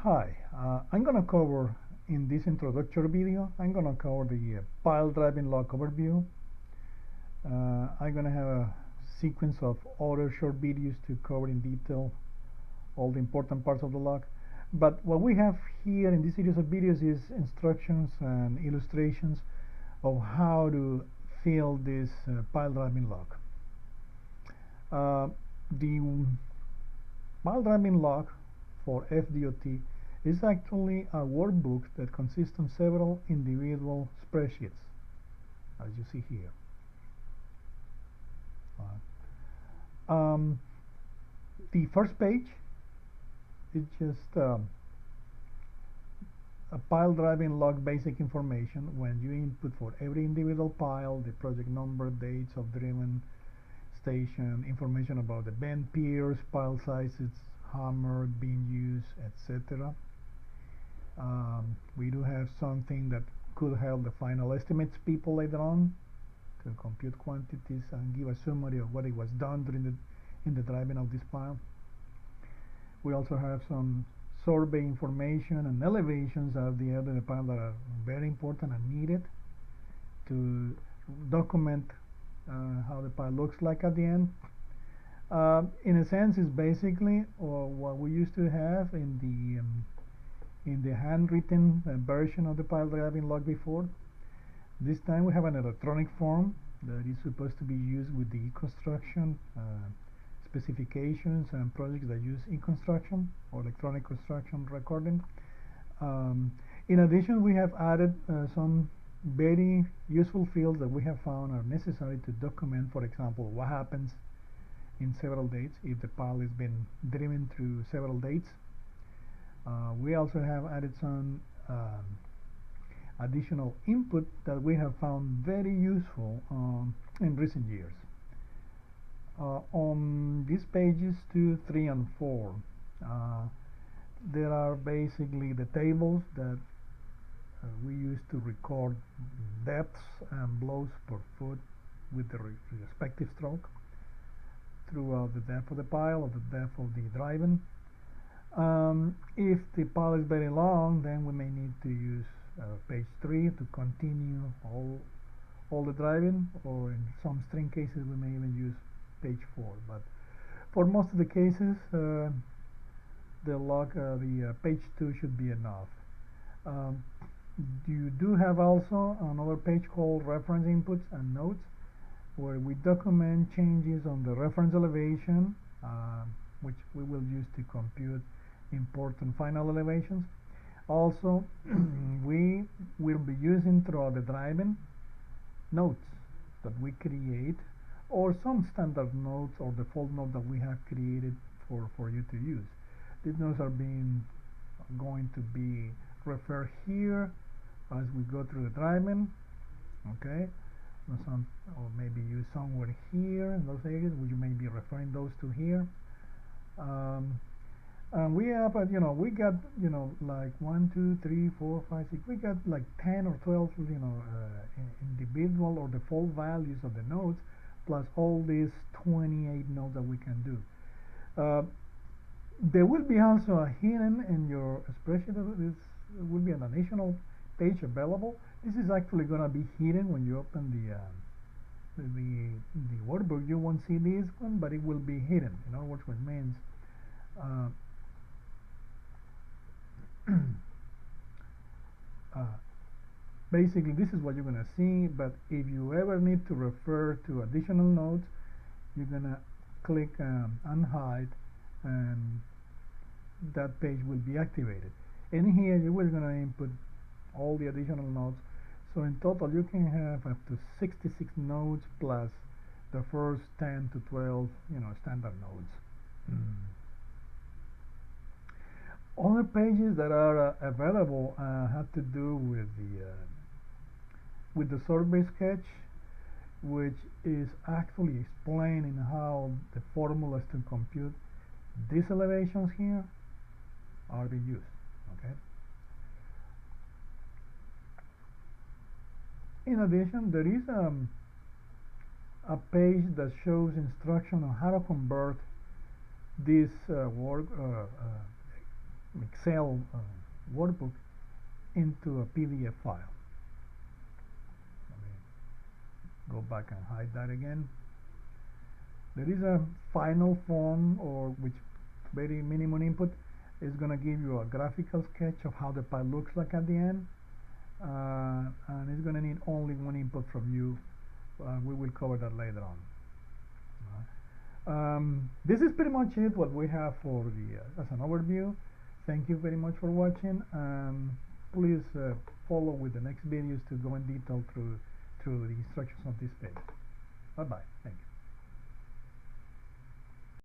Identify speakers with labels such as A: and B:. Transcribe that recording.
A: Hi, I'm going to cover in this introductory video, I'm going to cover the pile driving log overview. I'm going to have a sequence of other short videos to cover in detail all the important parts of the log. But what we have here in this series of videos is instructions and illustrations of how to fill this pile driving log. The pile driving log for FDOT is actually a workbook that consists of several individual spreadsheets, as you see here. The first page is just a pile driving log basic information. When you input for every individual pile, the project number, dates of driven station, information about the bend piers, pile sizes, hammer being used, etc. We do have something that could help the final estimates people later on to compute quantities and give a summary of what it was done during in the driving of this pile. We also have some survey information and elevations of the end of the pile that are very important and needed to document how the pile looks like at the end. In a sense, is basically what we used to have in the handwritten version of the pile driving log before. This time we have an electronic form that is supposed to be used with the construction specifications and projects that use e-construction or electronic construction recording. In addition, we have added some very useful fields that we have found are necessary to document, for example, what happens in several dates if the pile has been driven through several dates. We also have added some additional input that we have found very useful in recent years. On these pages 2, 3, and 4, there are basically the tables that we use to record depths and blows per foot with the respective stroke throughout the depth of the pile or the depth of the driving. If the pile is very long, then we may need to use page 3 to continue all the driving, or in some string cases we may even use page 4. But for most of the cases, the page 2 should be enough. You do have also another page called reference inputs and notes, where we document changes on the reference elevation, which we will use to compute important final elevations. Also, we will be using throughout the driving notes that we create, or some standard notes or default note that we have created for you to use. These notes are going to be referred here as we go through the driving, okay? Or maybe use somewhere here in those areas, which you may be referring those to here. And we have, we got, like 1, 2, 3, 4, 5, 6. We got like 10 or 12, individual or default values of the nodes, plus all these 28 nodes that we can do. There will be also a hidden in your spreadsheet. This will be an additional page available. This is actually going to be hidden when you open the workbook. You won't see this one, but it will be hidden. In other words, which means basically this is what you're going to see. But if you ever need to refer to additional nodes, you're going to click unhide, and that page will be activated. And here you are going to input all the additional nodes. So in total you can have up to 66 nodes plus the first 10 to 12 standard nodes. Other pages that are available have to do with the survey sketch, which is actually explaining how the formulas to compute these elevations here are being used. Okay. In addition, there is a page that shows instruction on how to convert this Excel workbook into a PDF file. Let me go back and hide that again. There is a final form, or which very minimum input is going to give you a graphical sketch of how the pile looks like at the end, and it's going to need only one input from you. We will cover that later on. This is pretty much it, what we have for the as an overview. Thank you very much for watching. Please follow with the next videos to go in detail through the instructions on this page. Bye bye. Thank you.